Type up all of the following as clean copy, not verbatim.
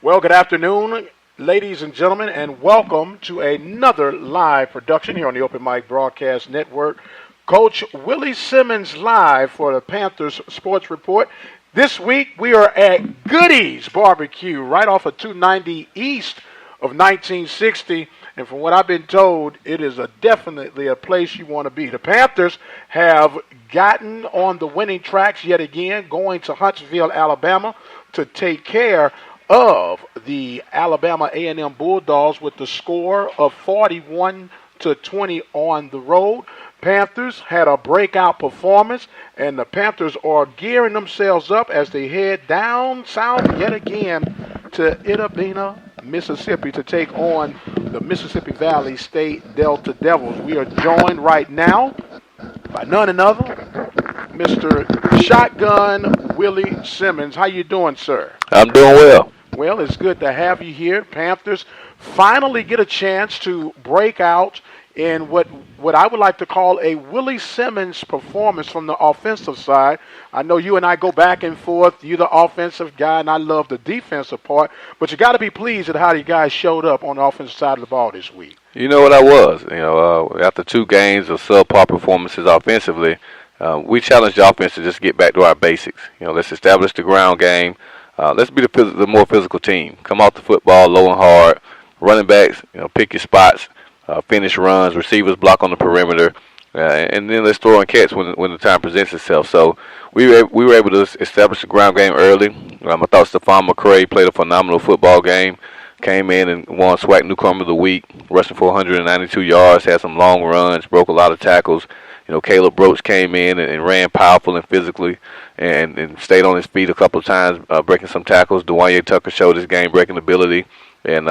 Well, good afternoon, ladies and gentlemen, and welcome to another live production here on the Open Mic Broadcast Network. Coach Willie Simmons live for the Panthers Sports Report. This week we are at Goody's Barbecue right off of 290 East of 1960. And from what I've been told, it is definitely a place you want to be. The Panthers have gotten on the winning tracks yet again, going to Huntsville, Alabama, to take care of the Alabama A&M Bulldogs with the score of 41-20 on the road. Panthers had a breakout performance, and the Panthers are gearing themselves up as they head down south yet again to Itta, Mississippi, to take on the Mississippi Valley State Delta Devils. We are joined right now by none other, Mr. Shotgun Willie Simmons. How you doing, sir? I'm doing well. Well, it's good to have you here. Panthers finally get a chance to break out in what I would like to call a Willie Simmons performance from the offensive side. I know you and I go back and forth. You're the offensive guy, and I love the defensive part. But you got to be pleased at how you guys showed up on the offensive side of the ball this week. You know what I was. After 2 games of subpar performances offensively, we challenged the offense to just get back to our basics. Let's establish the ground game. Let's be the more physical team. Come off the football low and hard. Running backs, pick your spots. Finish runs, receivers block on the perimeter, and then let's throw and catch when the time presents itself. So we were able to establish the ground game early. I thought Stephon McCray played a phenomenal football game. Came in and won SWAC Newcomer of the Week, rushing for 192 yards, had some long runs, broke a lot of tackles. Caleb Broach came in and ran powerful and physically and stayed on his feet a couple of times, breaking some tackles. Dwanye Tucker showed his game-breaking ability. And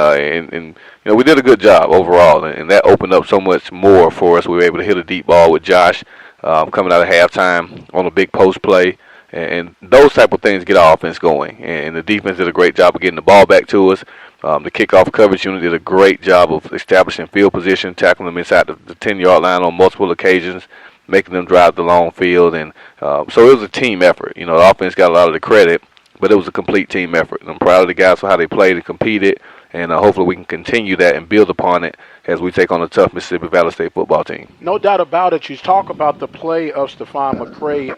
we did a good job overall, and that opened up so much more for us. We were able to hit a deep ball with Josh coming out of halftime on a big post play, and those type of things get our offense going. And the defense did a great job of getting the ball back to us. The kickoff coverage unit did a great job of establishing field position, tackling them inside the 10-yard line on multiple occasions, making them drive the long field. And so it was a team effort. The offense got a lot of the credit, but it was a complete team effort. And I'm proud of the guys for how they played and competed. And hopefully we can continue that and build upon it as we take on a tough Mississippi Valley State football team. No doubt about it. You talk about the play of Stephon McCray.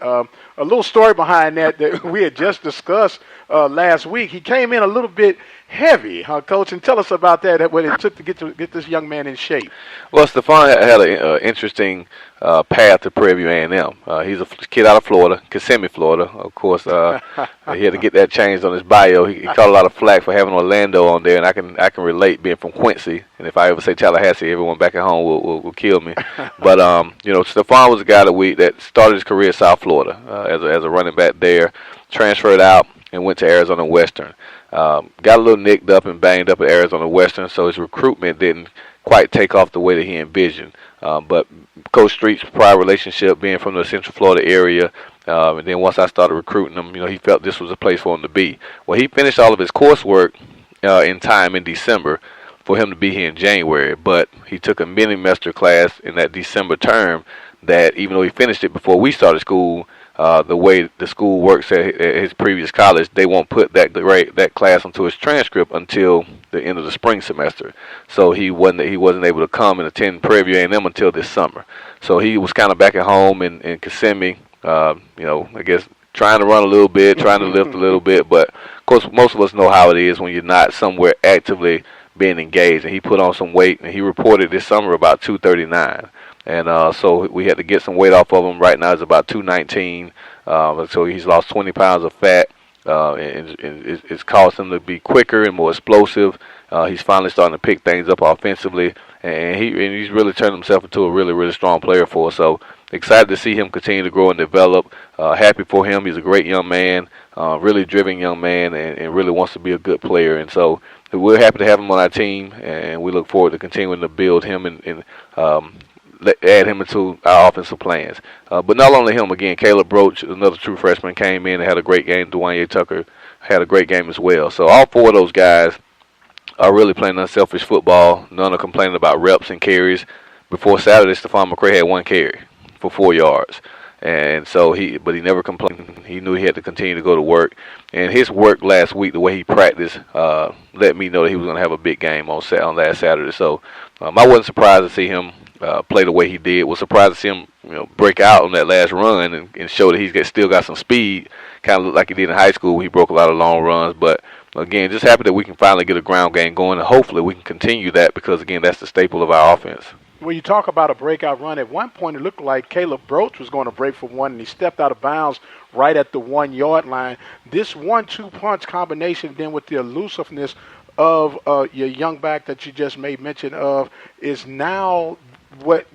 A little story behind that we had just discussed last week. He came in a little bit heavy, Coach? And tell us about that, what it took to get this young man in shape. Well, Stephon had an interesting path to Prairie View A&M. He's a kid out of Florida, Kissimmee, Florida. Of course, he had to get that changed on his bio. He caught a lot of flack for having Orlando on there, and I can relate being from Quincy. And if I ever say Tallahassee, everyone back at home will kill me. But Stephon was a guy that started his career in South Florida as a running back there, transferred out and went to Arizona Western. Got a little nicked up and banged up at Arizona Western, so his recruitment didn't quite take off the way that he envisioned. But Coach Street's prior relationship, being from the Central Florida area, and then once I started recruiting him, he felt this was a place for him to be. Well, he finished all of his coursework in time in December for him to be here in January, but he took a mini-semester class in that December term that even though he finished it before we started school, the way the school works at his previous college, they won't put that class onto his transcript until the end of the spring semester. So he wasn't able to come and attend Prairie View A&M until this summer. So he was kind of back at home in Kissimmee, I guess trying to run a little bit, trying to lift a little bit. But of course, most of us know how it is when you're not somewhere actively being engaged. And he put on some weight, and he reported this summer about 239. And so we had to get some weight off of him. Right now it's about 219. So he's lost 20 pounds of fat. And it's caused him to be quicker and more explosive. He's finally starting to pick things up offensively. And he's really turned himself into a really, really strong player for us. So excited to see him continue to grow and develop. Happy for him. He's a great young man, really driven young man, and really wants to be a good player. And so we're happy to have him on our team, and we look forward to continuing to build him and add him into our offensive plans. But not only him, again, Caleb Broach, another true freshman, came in and had a great game. Dwanye Tucker had a great game as well. So all 4 of those guys are really playing unselfish football. None are complaining about reps and carries. Before Saturday, Stephon McCray had 1 carry for 4 yards. And so but he never complained. He knew he had to continue to go to work. And his work last week, the way he practiced, let me know that he was going to have a big game on last Saturday. So I wasn't surprised to see him play the way he did. Was surprised to see him, break out on that last run and show that he's still got some speed. Kind of looked like he did in high school when he broke a lot of long runs. But again, just happy that we can finally get a ground game going, and hopefully we can continue that because again, that's the staple of our offense. Well, you talk about a breakout run. At one point, it looked like Caleb Broach was going to break for one, and he stepped out of bounds right at the 1 yard line. This 1-2 punch combination, then with the elusiveness of your young back that you just made mention of, is now what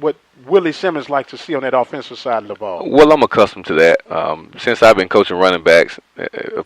Willie Simmons likes to see on that offensive side of the ball. Well, I'm accustomed to that. Since I've been coaching running backs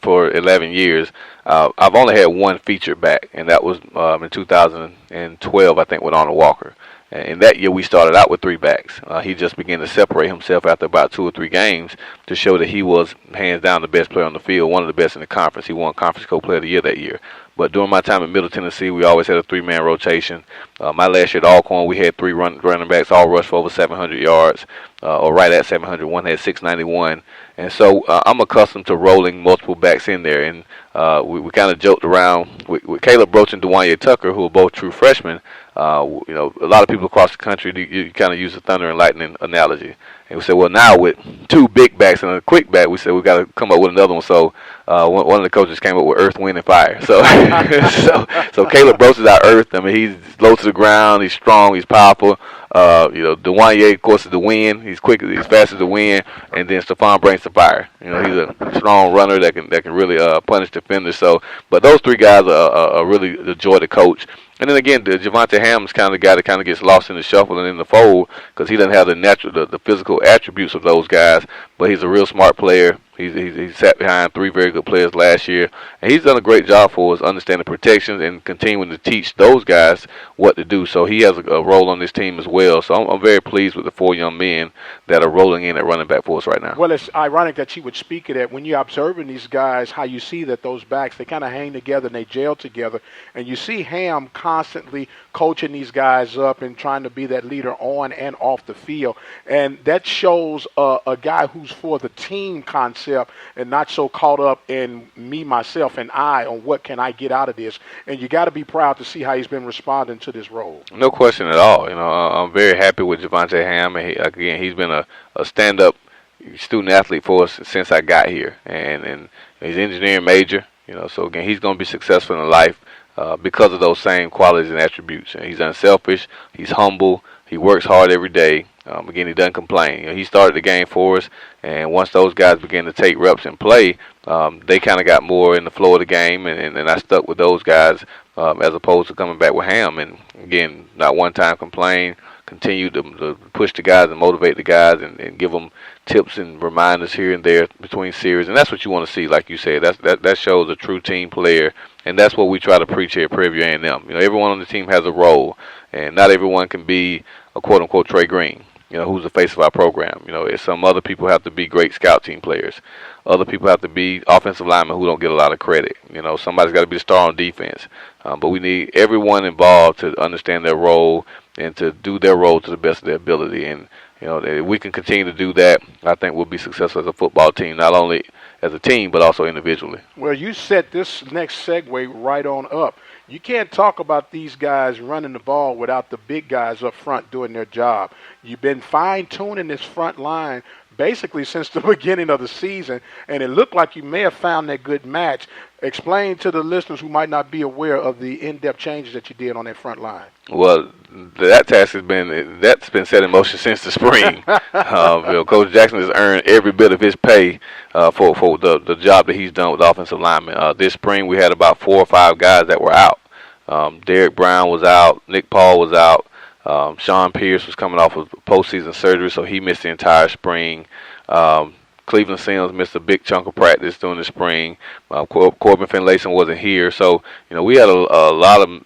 for 11 years, I've only had one featured back, and that was in 2012, I think, with Arnold Walker. And that year we started out with 3 backs. He just began to separate himself after about 2 or 3 games to show that he was hands down the best player on the field, one of the best in the conference. He won Conference Co-Player of the Year that year. But during my time at Middle Tennessee, we always had a 3-man rotation. My last year at Alcorn, we had 3 running backs, all rushed for over 700 yards, or right at 700. One had 691. And so I'm accustomed to rolling multiple backs in there. And we kind of joked around with Caleb Broach and Dewanye Tucker, who are both true freshmen. A lot of people across the country, you kind of use the thunder and lightning analogy. And we said, well, now with 2 big backs and a quick back, we said we got to come up with another one. So one of the coaches came up with Earth, Wind, and Fire. So so Caleb Broach is our Earth. I mean, he's low to the ground. He's strong. He's powerful. Dewanye, of course, is the wind. He's quick. He's fast as the wind. And then Stephon brings the fire. He's a strong runner that can really punish defenders. So, but those 3 guys are really the joy to coach. And then again, Javonte Ham's kind of the guy that kind of gets lost in the shuffle and in the fold because he doesn't have the physical attributes of those guys. But he's a real smart player. He sat behind 3 very good players last year, and he's done a great job for us understanding protections and continuing to teach those guys what to do. So he has a role on this team as well. So I'm very pleased with the 4 young men that are rolling in at running back for us right now. Well, it's ironic that you would speak of that when you're observing these guys, how you see that those backs, they kind of hang together and they gel together, and you see Ham constantly coaching these guys up and trying to be that leader on and off the field. And that shows a guy who's for the team concept and not so caught up in me, myself, and I on what can I get out of this. And you got to be proud to see how he's been responding to this role. No question at all. I'm very happy with Javonte Ham. And he's been a stand-up student athlete for us since I got here. And he's an engineering major. So again, he's going to be successful in life because of those same qualities and attributes. And he's unselfish. He's humble. He works hard every day. Again, he doesn't complain. He started the game for us, and once those guys began to take reps and play, they kind of got more in the flow of the game, and I stuck with those guys as opposed to coming back with Ham. And again, not one time complain. Continue to push the guys and motivate the guys and give them tips and reminders here and there between series. And that's what you want to see, like you said. That shows a true team player, and that's what we try to preach here at Prairie View A&M. Everyone on the team has a role, and not everyone can be a quote-unquote Trey Green, who's the face of our program. Some other people have to be great scout team players. Other people have to be offensive linemen who don't get a lot of credit. Somebody's got to be the star on defense. But we need everyone involved to understand their role and to do their role to the best of their ability. And, if we can continue to do that, I think we'll be successful as a football team, not only as a team, but also individually. Well, you set this next segue right on up. You can't talk about these guys running the ball without the big guys up front doing their job. You've been fine-tuning this front line basically since the beginning of the season, and it looked like you may have found that good match. Explain to the listeners who might not be aware of the in-depth changes that you did on that front line. Well, that task has been set in motion since the spring. Coach Jackson has earned every bit of his pay for the job that he's done with offensive linemen. This spring we had about 4 or 5 guys that were out. Derek Brown was out. Nick Paul was out. Sean Pierce was coming off of postseason surgery, so he missed the entire spring. Cleveland Simmons missed a big chunk of practice during the spring. Corbin Finlayson wasn't here. So, we had a lot of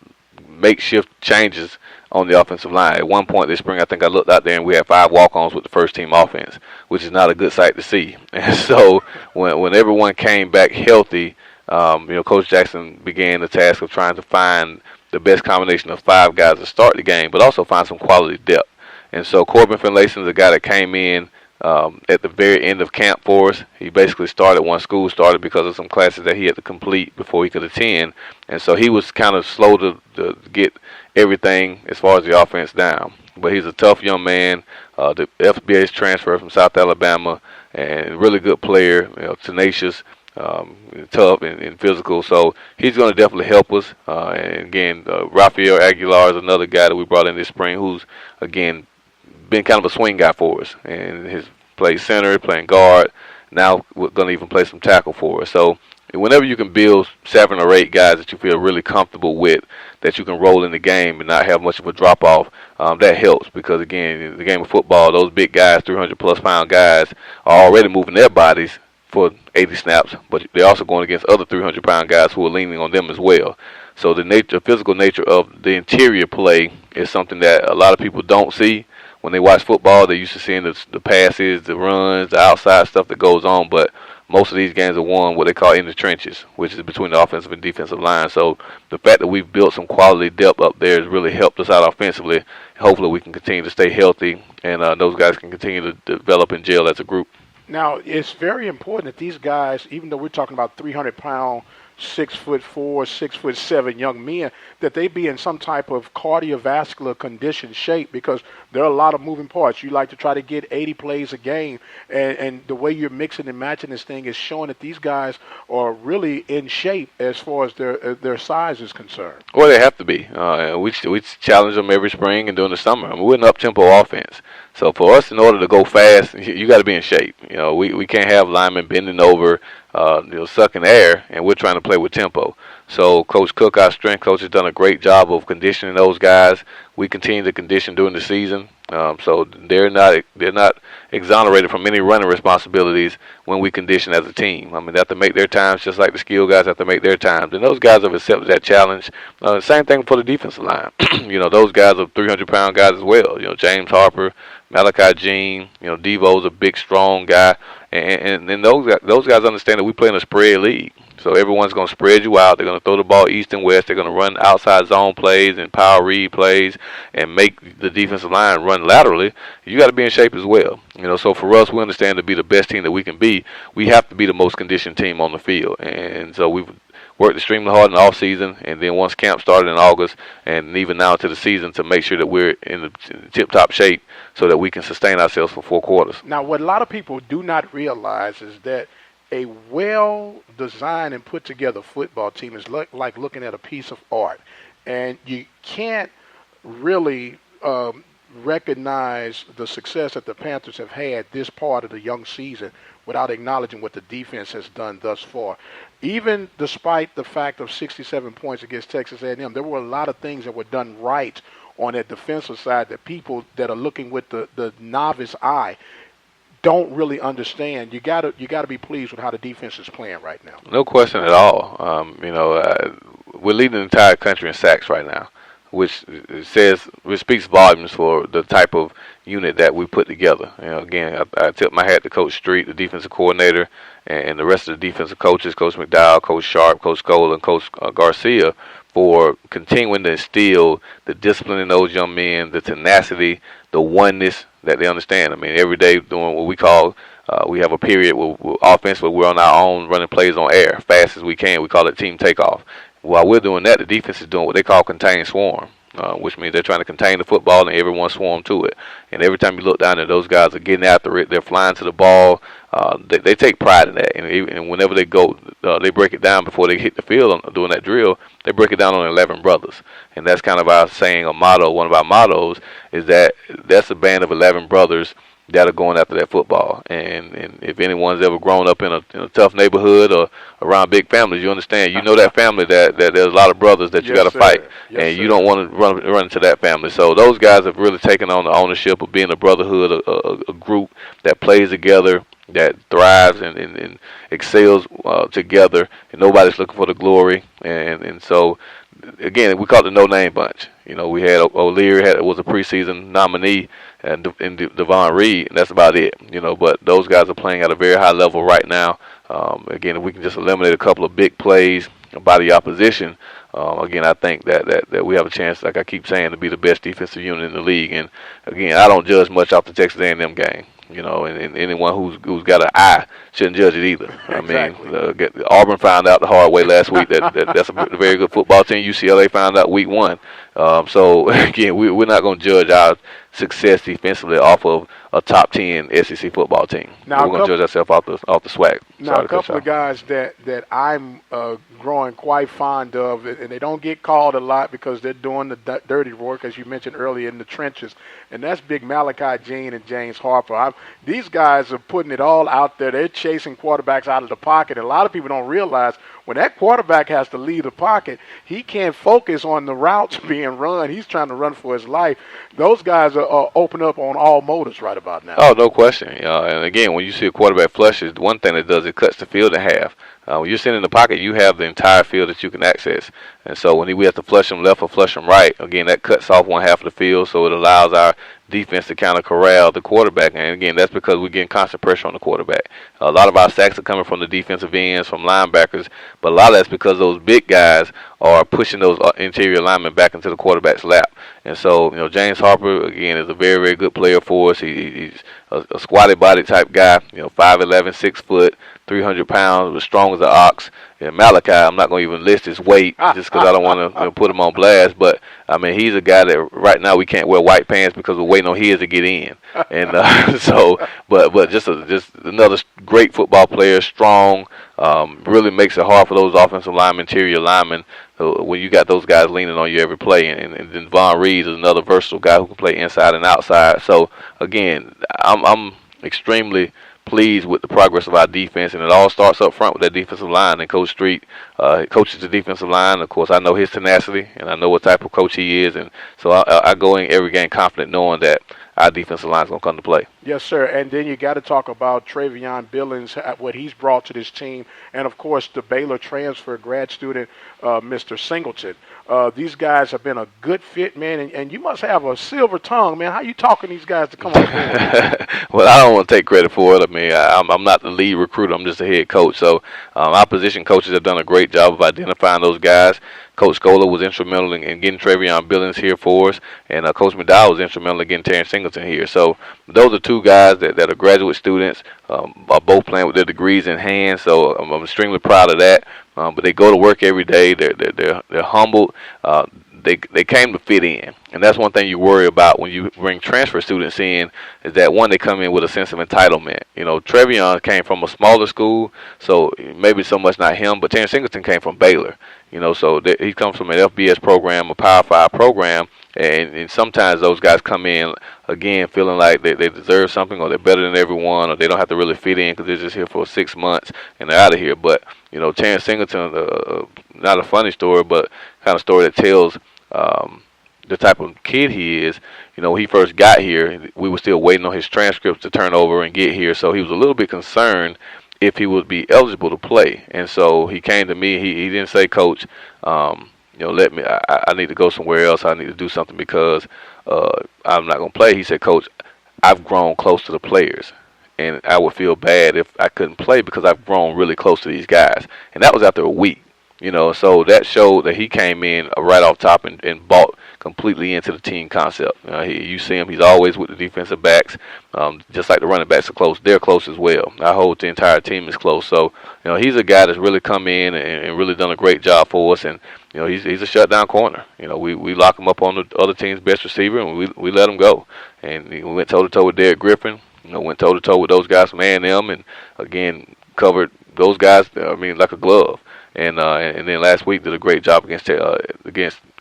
makeshift changes on the offensive line. At one point this spring, I think I looked out there and we had 5 walk-ons with the first-team offense, which is not a good sight to see. And so when everyone came back healthy, Coach Jackson began the task of trying to find the best combination of 5 guys to start the game, but also find some quality depth. And so Corbin Finlayson is a guy that came in at the very end of camp for us. He basically started once school started because of some classes that he had to complete before he could attend. And so he was kind of slow to get everything as far as the offense down. But he's a tough young man. The FBA's transfer from South Alabama, and really good player, tenacious, tough and physical. So he's going to definitely help us. And again, Rafael Aguilar is another guy that we brought in this spring who's, again, been kind of a swing guy for us. And he's played center, playing guard. Now we're going to even play some tackle for us. So whenever you can build 7 or 8 guys that you feel really comfortable with, that you can roll in the game and not have much of a drop-off, that helps because, again, in the game of football, those big guys, 300-plus pound guys, are already moving their bodies for 80 snaps, but they're also going against other 300-pound guys who are leaning on them as well. So the physical nature of the interior play is something that a lot of people don't see. When they watch football, they're used to seeing the passes, the runs, the outside stuff that goes on, but most of these games are won what they call in the trenches, which is between the offensive and defensive line. So the fact that we've built some quality depth up there has really helped us out offensively. Hopefully we can continue to stay healthy, and those guys can continue to develop and gel as a group. Now, it's very important that these guys, even though we're talking about 300-pound, 6'4", 6'7" young men, that they be in some type of cardiovascular condition shape, because there are a lot of moving parts. You like to try to get 80 plays a game, and the way you're mixing and matching this thing is showing that these guys are really in shape as far as their size is concerned. Well, they have to be. We challenge them every spring and during the summer. I mean, we're an up-tempo offense. So for us, in order to go fast, you got to be in shape. We can't have linemen bending over, sucking air, and we're trying to play with tempo. So Coach Cook, our strength coach, has done a great job of conditioning those guys. We continue to condition during the season, so they're not exonerated from any running responsibilities when we condition as a team. I mean, they have to make their times just like the skill guys have to make their times, and those guys have accepted that challenge. Same thing for the defensive line. Those guys are 300-pound guys as well. James Harper, Malachi Jean, Devo's a big, strong guy, and those guys understand that we play in a spread league. So everyone's going to spread you out. They're going to throw the ball east and west. They're going to run outside zone plays and power read plays and make the defensive line run laterally. You got to be in shape as well. So for us, we understand to be the best team that we can be, we have to be the most conditioned team on the field. And so we've worked extremely hard in the off season, and then once camp started in August, and even now into the season, to make sure that we're in the tip-top shape so that we can sustain ourselves for 4 quarters. Now, what a lot of people do not realize is that a well-designed and put-together football team is like looking at a piece of art, and you can't really recognize the success that the Panthers have had this part of the young season without acknowledging what the defense has done thus far. Even despite the fact of 67 points against Texas A&M, there were a lot of things that were done right on that defensive side that people that are looking with the novice eye don't really understand. You gotta be pleased with how the defense is playing right now. No question at all. We're leading the entire country in sacks right now, which speaks volumes for the type of unit that we put together. Again, I tip my hat to Coach Street, the defensive coordinator, and the rest of the defensive coaches, Coach McDowell, Coach Sharp, Coach Cole, and Coach Garcia, for continuing to instill the discipline in those young men, the tenacity, the oneness that they understand. I mean, every day doing what we call, we have a period where offense where we're on our own running plays on air, fast as we can. We call it team takeoff. While we're doing that, the defense is doing what they call contain swarm, which means they're trying to contain the football and everyone swarm to it. And every time you look down there, those guys are getting after it. They're flying to the ball. They take pride in that. And whenever they go, they break it down before they hit the field doing that drill. They break it down on 11 brothers. And that's kind of our saying, a motto. One of our mottos is that's a band of 11 brothers that are going after that football. And if anyone's ever grown up in a tough neighborhood or around big families, you understand. That family that there's a lot of brothers that you got to fight, and you don't want to run into that family. So those guys have really taken on the ownership of being a brotherhood, a group that plays together, that thrives and excels together, and nobody's looking for the glory. And so, again, we call it the no-name bunch. We had O'Leary was a preseason nominee, and Devon Reed, and that's about it. But those guys are playing at a very high level right now. Again, if we can just eliminate a couple of big plays by the opposition, again, I think that we have a chance, like I keep saying, to be the best defensive unit in the league. And again, I don't judge much off the Texas A&M game. and anyone who's got an eye shouldn't judge it either. Exactly. I mean, Auburn found out the hard way last week that's a very good football team. UCLA found out week 1. So again, we're not going to judge our success defensively off of a top 10 SEC football team. Now, we're going to judge ourselves off the swag. Now, a couple of guys that I'm growing quite fond of, and they don't get called a lot because they're doing the dirty work, as you mentioned earlier, in the trenches, and that's Big Malachi Jean and James Harper. These guys are putting it all out there. They're chasing quarterbacks out of the pocket, and a lot of people don't realize when that quarterback has to leave the pocket, he can't focus on the routes being run. He's trying to run for his life. Those guys are open up on all motors right about now. Oh, no question. And again, when you see a quarterback flushes, one thing it does, it cuts the field in half. When you're sitting in the pocket, you have the entire field that you can access. And so when we have to flush them left or flush them right, again, that cuts off one half of the field, so it allows our defense to kind of corral the quarterback. And again, that's because we're getting constant pressure on the quarterback. A lot of our sacks are coming from the defensive ends, from linebackers, but a lot of that's because those big guys are pushing those interior linemen back into the quarterback's lap. And so, James Harper, again, is a very, very good player for us. He's a squatty body type guy, 5'11", 6 foot, 300 pounds, as strong as an ox. And Malachi, I'm not going to even list his weight just because I don't want to put him on blast. But, I mean, he's a guy that right now we can't wear white pants because we're waiting on his to get in. And but just another great football player, strong, really makes it hard for those offensive linemen, interior linemen, when you got those guys leaning on you every play. And then Von Reed is another versatile guy who can play inside and outside. So, again, I'm extremely pleased with the progress of our defense, and it all starts up front with that defensive line. And Coach Street coaches the defensive line. Of course, I know his tenacity, and I know what type of coach he is, and so I go in every game confident knowing that our defensive line is going to come to play. Yes, sir. And then you got to talk about Travion Billings, what he's brought to this team, and, of course, the Baylor transfer grad student, Mr. Singleton. These guys have been a good fit, man, and you must have a silver tongue, man. How you talking these guys to come on board? Well, I don't want to take credit for it. I mean, I'm not the lead recruiter. I'm just a head coach. So our position coaches have done a great job of identifying those guys. Coach Scola was instrumental in getting Travion Billings here for us, and Coach McDowell was instrumental in getting Terrence Singleton here. So those are two guys that are graduate students, are both playing with their degrees in hand. So I'm extremely proud of that. But they go to work every day. They're humbled. They came to fit in, and that's one thing you worry about when you bring transfer students in, is that one, they come in with a sense of entitlement. Travion came from a smaller school, so maybe so much not him, but Terrence Singleton came from Baylor. So he comes from an FBS program, a Power 5 program, and sometimes those guys come in, again, feeling like they deserve something, or they're better than everyone, or they don't have to really fit in because they're just here for 6 months and they're out of here. But, Terrence Singleton, not a funny story, but kind of story that tells the type of kid he is. When he first got here, we were still waiting on his transcripts to turn over and get here, so he was a little bit concerned if he would be eligible to play. And so he came to me. He didn't say, Coach, let me. I need to go somewhere else. I need to do something because I'm not going to play. He said, Coach, I've grown close to the players, and I would feel bad if I couldn't play because I've grown really close to these guys. And that was after a week. So that showed that he came in right off top and bought completely into the team concept. You see him, he's always with the defensive backs, just like the running backs are close. They're close as well. I hope the entire team is close. So, he's a guy that's really come in and really done a great job for us. And, he's a shutdown corner. We lock him up on the other team's best receiver, and we let him go. And we went toe-to-toe with Derek Griffin. Went toe-to-toe with those guys from A&M, and, again, covered those guys, like a glove. And then last week did a great job against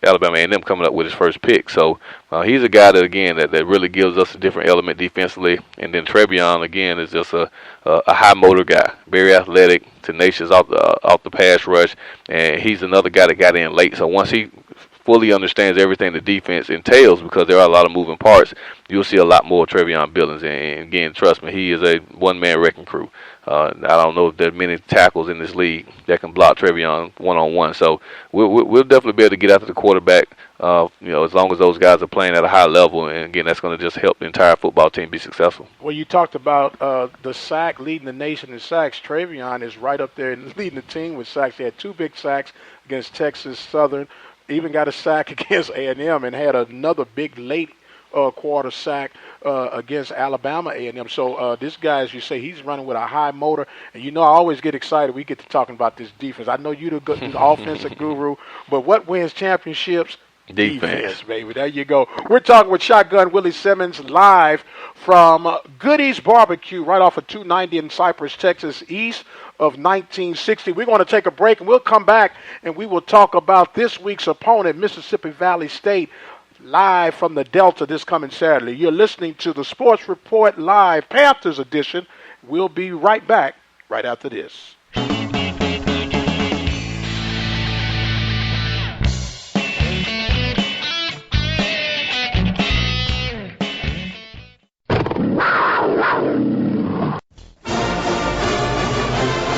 Alabama A&M coming up with his first pick. So he's a guy that, again, that really gives us a different element defensively. And then Travion, again, is just a high motor guy, very athletic, tenacious off the pass rush, and he's another guy that got in late. So once he fully understands everything the defense entails, because there are a lot of moving parts, you'll see a lot more Travion Billings. And again, trust me, he is a one-man wrecking crew. I don't know if there are many tackles in this league that can block Travion one-on-one. So we'll definitely be able to get after the quarterback, as long as those guys are playing at a high level. And, again, that's going to just help the entire football team be successful. Well, you talked about the sack, leading the nation in sacks. Travion is right up there and leading the team with sacks. He had 2 big sacks against Texas Southern, even got a sack against A&M, and had another big late quarter sack against Alabama A&M. So this guy, as you say, he's running with a high motor. And I always get excited. We get to talking about this defense. I know you're the offensive guru, but what wins championships? Defense, baby. There you go. We're talking with Shotgun Willie Simmons live from Goody's Barbecue right off of 290 in Cypress, Texas, east of 1960. We're going to take a break, and we'll come back, and we will talk about this week's opponent, Mississippi Valley State, live from the Delta this coming Saturday. You're listening to the Sports Report Live Panthers edition. We'll be right back right after this.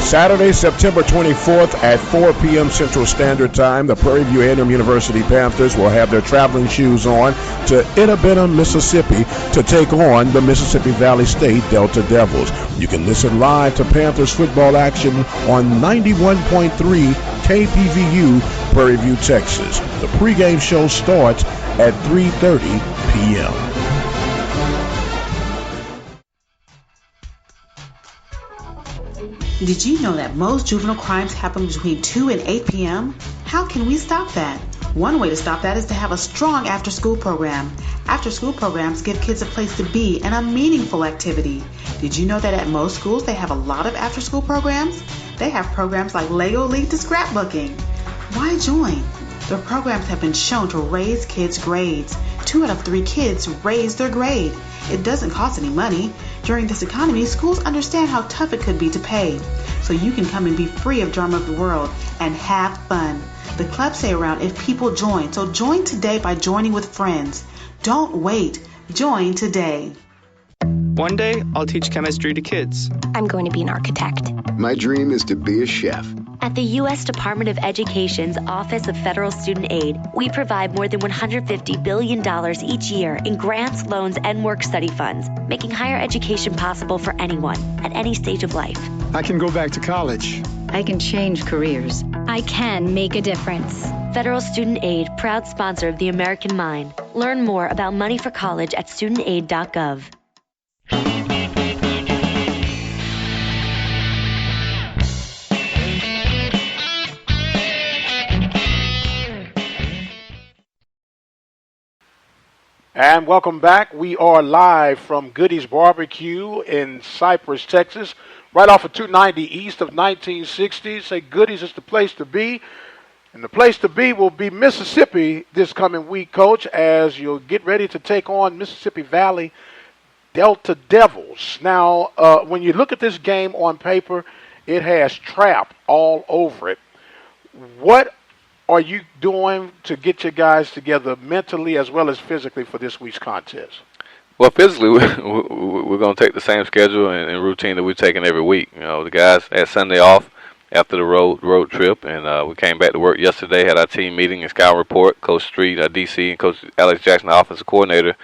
Saturday, September 24th at 4 p.m. Central Standard Time, the Prairie View A&M University Panthers will have their traveling shoes on to Inabena, Mississippi to take on the Mississippi Valley State Delta Devils. You can listen live to Panthers football action on 91.3 KPVU, Prairie View, Texas. The pregame show starts at 3:30 p.m. Did you know that most juvenile crimes happen between 2 and 8 p.m.? How can we stop that? One way to stop that is to have a strong after-school program. After-school programs give kids a place to be and a meaningful activity. Did you know that at most schools they have a lot of after-school programs? They have programs like Lego League to scrapbooking. Why join? Their programs have been shown to raise kids' grades. 2 out of 3 kids raise their grade. It doesn't cost any money. During this economy, schools understand how tough it could be to pay. So you can come and be free of drama of the world and have fun. The clubs stay around if people join. So join today by joining with friends. Don't wait. Join today. One day, I'll teach chemistry to kids. I'm going to be an architect. My dream is to be a chef. At the U.S. Department of Education's Office of Federal Student Aid, we provide more than $150 billion each year in grants, loans, and work-study funds, making higher education possible for anyone at any stage of life. I can go back to college. I can change careers. I can make a difference. Federal Student Aid, proud sponsor of the American Mind. Learn more about money for college at studentaid.gov. And welcome back. We are live from Goody's Barbecue in Cypress, Texas, right off of 290 east of 1960. Say Goody's is the place to be. And the place to be will be Mississippi this coming week, Coach, as you'll get ready to take on Mississippi Valley Delta Devils. Now, when you look at this game on paper, it has trap all over it. What are you doing to get your guys together mentally as well as physically for this week's contest? Well, physically, we're going to take the same schedule and routine that we're taking every week. The guys had Sunday off after the road trip, and we came back to work yesterday, had our team meeting and scout report. Coach Street, DC, and Coach Alex Jackson, the offensive coordinator,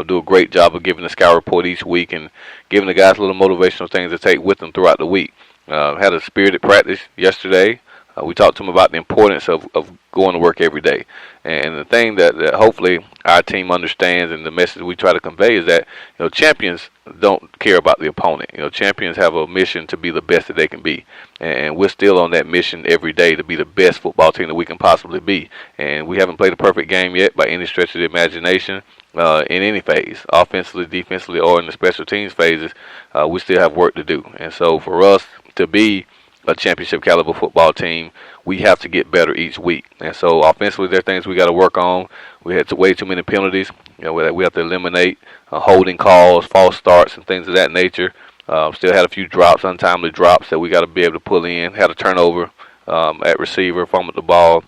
do a great job of giving the scout report each week and giving the guys little motivational things to take with them throughout the week. Had a spirited practice yesterday. We talked to them about the importance of going to work every day. And the thing that hopefully our team understands and the message we try to convey is that champions don't care about the opponent. Champions have a mission to be the best that they can be. And we're still on that mission every day to be the best football team that we can possibly be. And we haven't played a perfect game yet by any stretch of the imagination in any phase, offensively, defensively, or in the special teams phases. We still have work to do. And so for us to be a championship caliber football team, we have to get better each week. And so offensively, there are things we got to work on. We had way too many penalties. We have to eliminate holding calls, false starts, and things of that nature. Still had a few drops, untimely drops that we got to be able to pull in. Had a turnover at receiver, fumbled the ball.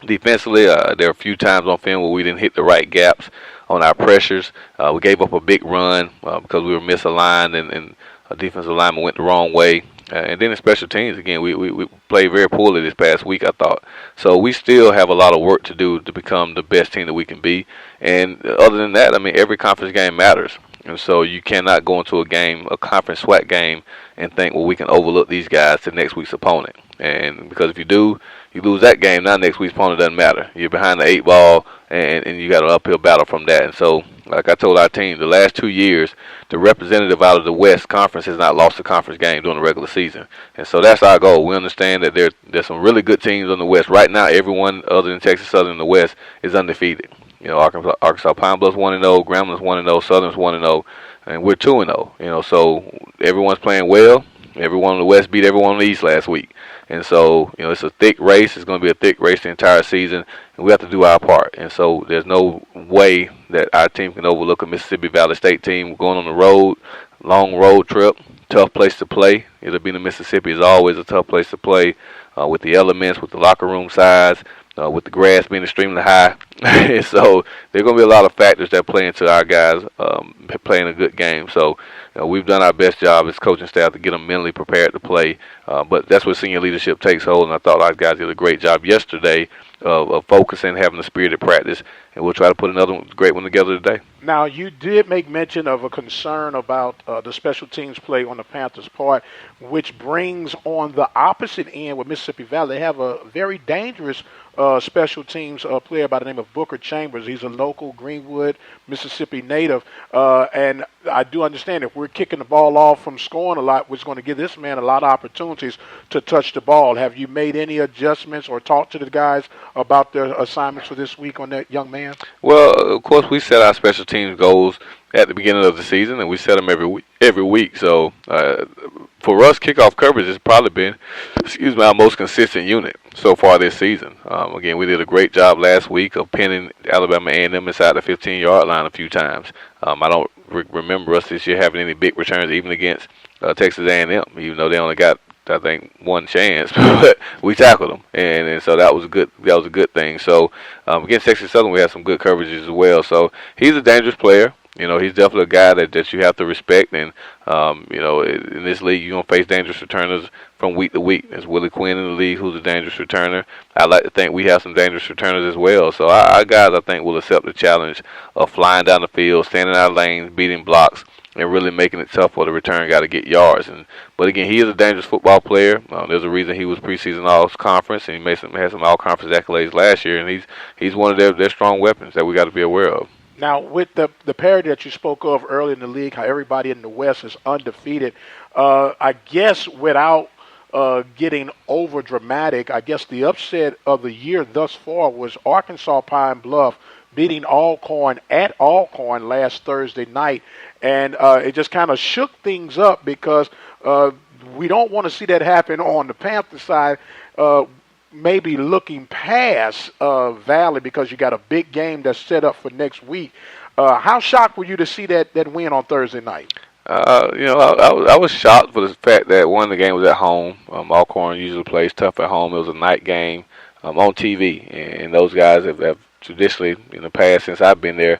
Defensively, there are a few times on film where we didn't hit the right gaps on our pressures. We gave up a big run because we were misaligned and our defensive lineman went the wrong way. And then in special teams, again, we played very poorly this past week, I thought. So we still have a lot of work to do to become the best team that we can be. And other than that, every conference game matters. And so you cannot go into a conference SWAC game and think, well, we can overlook these guys to next week's opponent. And because if you do, you lose that game, now next week's opponent doesn't matter. You're behind the 8 ball, and you got an uphill battle from that. And so Like I told our team, the last 2 years, the representative out of the West Conference has not lost a conference game during the regular season. And so that's our goal. We understand that there's some really good teams on the West. Right now, everyone other than Texas Southern in the West is undefeated. You know, Arkansas Pine Bluff's 1-0, Gramblin's 1-0, Southern's 1-0, and we're 2-0. You know, so everyone's playing well. Everyone on the West beat everyone on the East last week. And so, you know, it's a thick race. It's going to be a thick race the entire season, and we have to do our part. And so there's no way that our team can overlook a Mississippi Valley State team going on the road, long road trip, tough place to play. It'll be in Mississippi. Is always a tough place to play with the elements, with the locker room size, with the grass being extremely high. And so there are going to be a lot of factors that play into our guys playing a good game. So we've done our best job as coaching staff to get them mentally prepared to play. But that's where senior leadership takes hold, and I thought our guys did a great job yesterday of focusing, having a spirited practice, and we'll try to put another great one together today. Now, you did make mention of a concern about the special teams play on the Panthers' part, which brings on the opposite end with Mississippi Valley. They have a very dangerous special teams player by the name of Booker Chambers. He's a local Greenwood, Mississippi native. And I do understand if we're kicking the ball off from scoring a lot, it's going to give this man a lot of opportunities to touch the ball. Have you made any adjustments or talked to the guys about their assignments for this week on that young man? Well, of course, we set our special teams goals at the beginning of the season, and we set them every week. So for us, kickoff coverage has probably been, our most consistent unit so far this season. Again, we did a great job last week of pinning Alabama A&M inside the 15-yard line a few times. I don't remember us this year having any big returns, even against Texas A&M, even though they only got, I think, one chance, but we tackled them, and so that was a good thing. So against Texas Southern, we had some good coverages as well. So he's a dangerous player. You know, he's definitely a guy that you have to respect, and you know, in this league, you're gonna face dangerous returners from week to week. There's Willie Quinn in the league, who's a dangerous returner. I like to think we have some dangerous returners as well. So our guys, I think, will accept the challenge of flying down the field, standing in our lanes, beating blocks, and really making it tough for the return guy to get yards. But again, he is a dangerous football player. There's a reason he was preseason All-Conference, and he had some All-Conference accolades last year, and he's one of their strong weapons that we got to be aware of. Now, with the parity that you spoke of early in the league, how everybody in the West is undefeated, I guess without getting over dramatic, I guess the upset of the year thus far was Arkansas Pine Bluff beating Alcorn at Alcorn last Thursday night. And it just kind of shook things up because we don't want to see that happen on the Panther side, maybe looking past Valley because you got a big game that's set up for next week. How shocked were you to see that win on Thursday night? You know, I was shocked for the fact that, one, the game was at home. Alcorn usually plays tough at home. It was a night game on TV, and those guys have traditionally, in the past, since I've been there,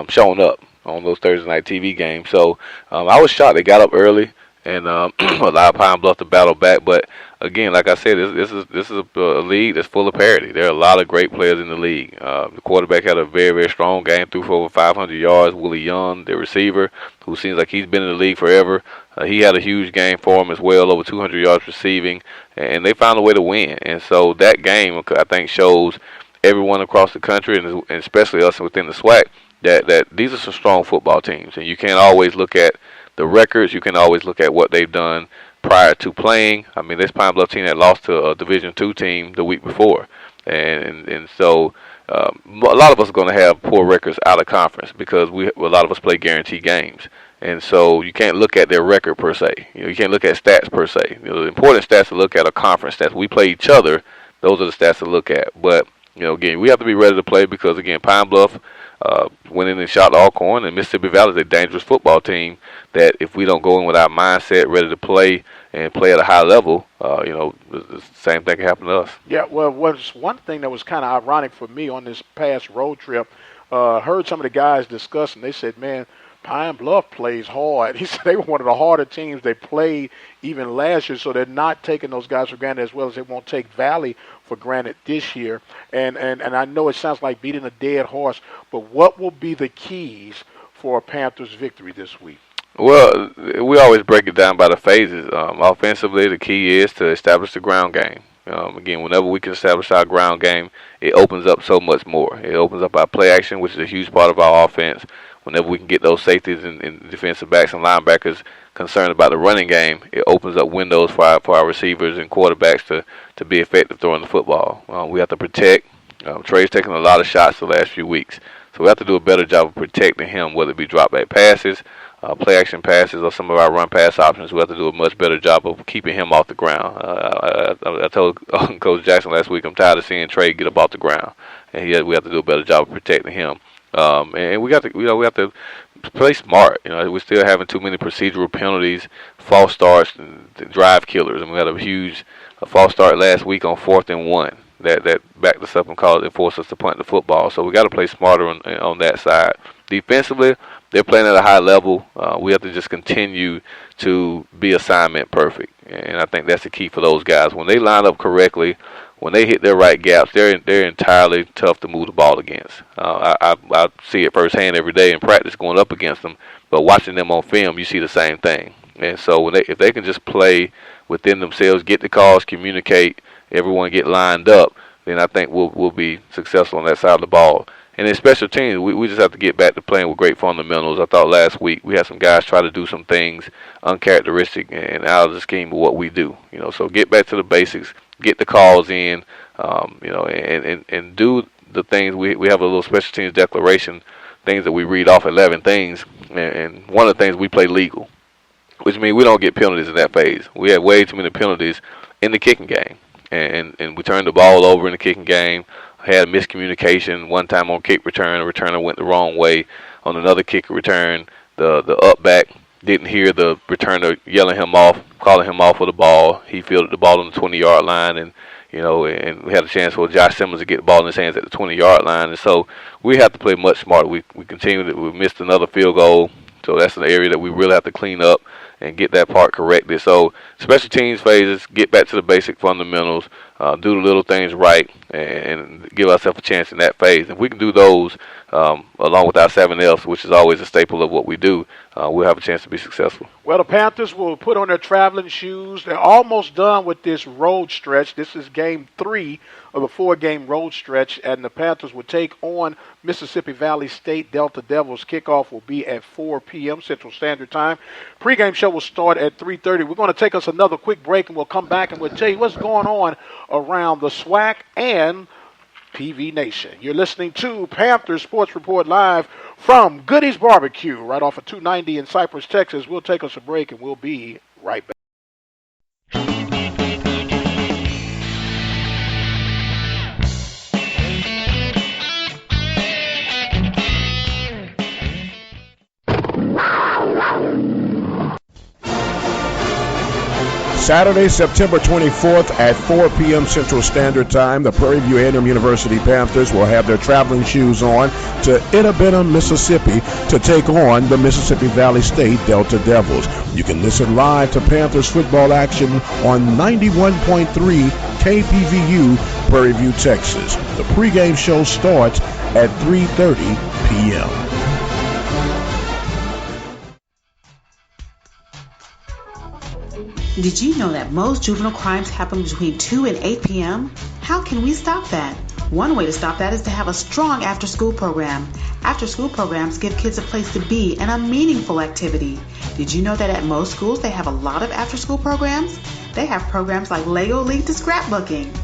shown up on those Thursday night TV games. So I was shocked. They got up early and allowed Pine Bluff to battle back. But again, like I said, this is a league that's full of parity. There are a lot of great players in the league. The quarterback had a very, very strong game, threw for over 500 yards. Willie Young, the receiver, who seems like he's been in the league forever, he had a huge game for him as well, over 200 yards receiving, and they found a way to win. And so that game, I think, shows everyone across the country, and especially us within the SWAC, that these are some strong football teams. And you can't always look at the records. You can always look at what they've done prior to playing. I mean, this Pine Bluff team had lost to a Division II team the week before. And so a lot of us are going to have poor records out of conference because a lot of us play guaranteed games. And so you can't look at their record per se. You can't look at stats per se. The important stats to look at are conference stats. We play each other. Those are the stats to look at. But, again, we have to be ready to play because, again, Pine Bluff went in and shot Alcorn, and Mississippi Valley is a dangerous football team that if we don't go in with our mindset ready to play and play at a high level, the same thing can happen to us. Yeah, well, was one thing that was kind of ironic for me on this past road trip, heard some of the guys discussing, they said, man, Pine Bluff plays hard. He said they were one of the harder teams they played even last year, so they're not taking those guys for granted as well as they won't take Valley for granted this year. And I know it sounds like beating a dead horse, but what will be the keys for a Panthers victory this week? Well, we always break it down by the phases. Offensively, the key is to establish the ground game. Again, whenever we can establish our ground game, it opens up so much more. It opens up our play action, which is a huge part of our offense. Whenever we can get those safeties and defensive backs and linebackers concerned about the running game, it opens up windows for our receivers and quarterbacks to be effective throwing the football. We have to protect. Trey's taken a lot of shots the last few weeks, so we have to do a better job of protecting him, whether it be drop back passes, play action passes, or some of our run pass options. We have to do a much better job of keeping him off the ground. I told Coach Jackson last week, I'm tired of seeing Trey get up off the ground, and we have to do a better job of protecting him. And we have to play smart. We're still having too many procedural penalties, false starts, and drive killers. And we had a huge false start last week on 4th and 1 that backed us up and forced us to punt the football. So we got to play smarter on that side. Defensively, they're playing at a high level. We have to just continue to be assignment perfect, and I think that's the key for those guys. When they line up correctly, when they hit their right gaps, they're entirely tough to move the ball against. I see it firsthand every day in practice going up against them, but watching them on film, you see the same thing. And so if they can just play within themselves, get the calls, communicate, everyone get lined up, then I think we'll be successful on that side of the ball. And in special teams, we just have to get back to playing with great fundamentals. I thought last week we had some guys try to do some things uncharacteristic and out of the scheme of what we do. So get back to the basics, get the calls in, and do the things. We have a little special teams declaration, things that we read off 11 things, and one of the things we play legal, which means we don't get penalties in that phase. We had way too many penalties in the kicking game, and we turned the ball over in the kicking game. Had miscommunication one time on kick return. The returner went the wrong way on another kick return. The up back didn't hear the returner yelling him off, calling him off for the ball. He fielded the ball on the 20-yard line, and we had a chance for Josh Simmons to get the ball in his hands at the 20-yard line. And so we have to play much smarter. We continued. We missed another field goal, so that's an area that we really have to clean up and get that part corrected. So special teams phases, get back to the basic fundamentals, do the little things right, and give ourselves a chance in that phase. If we can do those along with our 7Fs, which is always a staple of what we do, we'll have a chance to be successful. Well, the Panthers will put on their traveling shoes. They're almost done with this road stretch. This is game 3 of a 4-game road stretch, and the Panthers will take on Mississippi Valley State Delta Devils. Kickoff will be at 4 p.m. Central Standard Time. Pre-game show will start at 3:30. We're going to take us another quick break, and we'll come back and we'll tell you what's going on around the SWAC and PV Nation. You're listening to Panthers Sports Report live from Goody's Barbecue right off of 290 in Cypress, Texas. We'll take us a break, and we'll be right back. Saturday, September 24th at 4 p.m. Central Standard Time, the Prairie View A&M University Panthers will have their traveling shoes on to Inabena, Mississippi to take on the Mississippi Valley State Delta Devils. You can listen live to Panthers football action on 91.3 KPVU, Prairie View, Texas. The pregame show starts at 3:30 p.m. Did you know that most juvenile crimes happen between 2 and 8 p.m.? How can we stop that? One way to stop that is to have a strong after-school program. After-school programs give kids a place to be and a meaningful activity. Did you know that at most schools they have a lot of after-school programs? They have programs like Lego League to scrapbooking.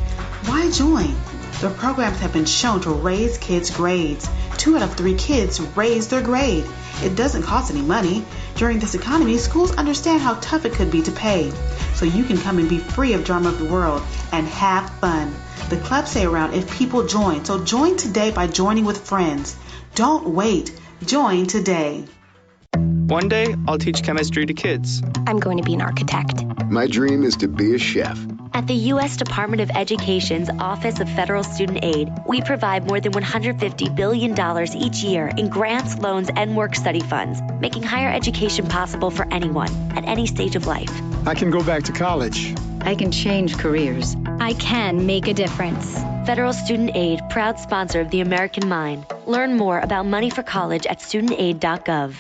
Why join? The programs have been shown to raise kids' grades. 2 out of 3 kids raise their grade. It doesn't cost any money. During this economy, schools understand how tough it could be to pay. So you can come and be free of drama of the world and have fun. The clubs stay around if people join. So join today by joining with friends. Don't wait. Join today. One day, I'll teach chemistry to kids. I'm going to be an architect. My dream is to be a chef. At the U.S. Department of Education's Office of Federal Student Aid, we provide more than $150 billion each year in grants, loans, and work study funds, making higher education possible for anyone at any stage of life. I can go back to college. I can change careers. I can make a difference. Federal Student Aid, proud sponsor of the American Mind. Learn more about money for college at studentaid.gov.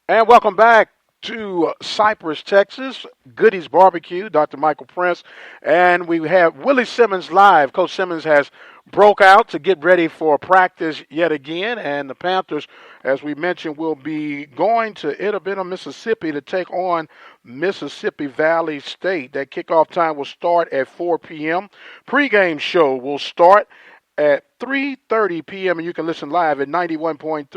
And welcome back to Cypress, Texas, Goody's Barbecue, Dr. Michael Prince. And we have Willie Simmons live. Coach Simmons has broke out to get ready for practice yet again. And the Panthers, as we mentioned, will be going to Ittabena, Mississippi to take on Mississippi Valley State. That kickoff time will start at 4 p.m. Pre-game show will start at 3:30 p.m. and you can listen live at 91.3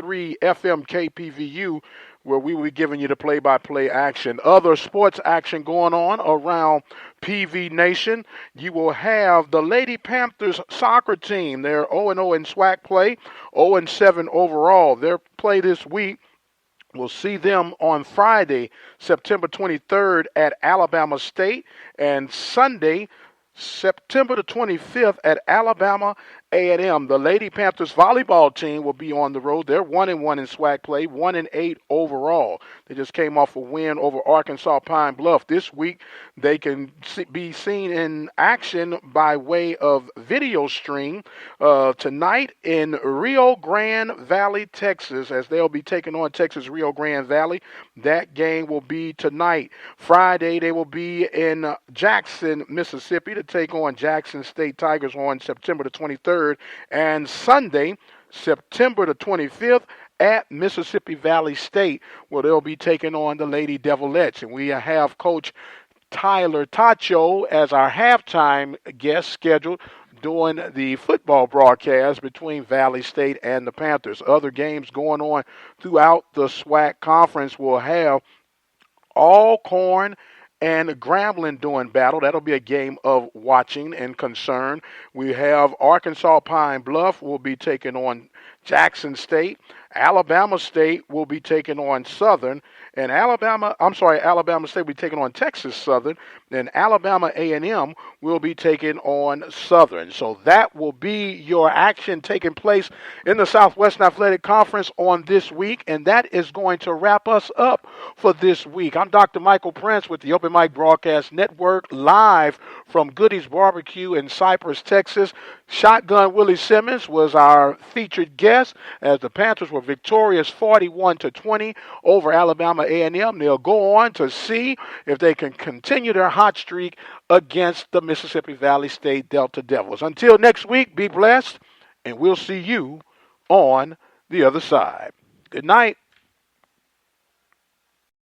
FM KPVU, where we will be giving you the play-by-play action. Other sports action going on around PV Nation. You will have the Lady Panthers soccer team. They're 0-0 in SWAC play, 0-7 overall. Their play this week, we'll see them on Friday, September 23rd at Alabama State, and Sunday, September the 25th at Alabama A&M. The Lady Panthers volleyball team will be on the road. They're 1-1 in SWAC play, 1-8 overall. They just came off a win over Arkansas Pine Bluff. This week, they can be seen in action by way of video stream tonight in Rio Grande Valley, Texas, as they'll be taking on Texas Rio Grande Valley. That game will be tonight. Friday, they will be in Jackson, Mississippi to take on Jackson State Tigers on September the 23rd. And Sunday, September the 25th, at Mississippi Valley State, where they'll be taking on the Lady Devilettes. And we have Coach Tyler Tacho as our halftime guest scheduled doing the football broadcast between Valley State and the Panthers. Other games going on throughout the SWAC conference will have Alcorn and Grambling doing battle. That'll be a game of watching and concern. We have Arkansas Pine Bluff will be taking on Jackson State. Alabama State will be taking on Southern. And Alabama State will be taking on Texas Southern. And Alabama A&M will be taking on Southern. So that will be your action taking place in the Southwestern Athletic Conference on this week. And that is going to wrap us up for this week. I'm Dr. Michael Prince with the Open Mic Broadcast Network, live from Goody's Barbecue in Cypress, Texas. Shotgun Willie Simmons was our featured guest as the Panthers were victorious 41-20 over Alabama A&M. They'll go on to see if they can continue their hot streak against the Mississippi Valley State Delta Devils. Until next week, be blessed, and we'll see you on the other side. Good night.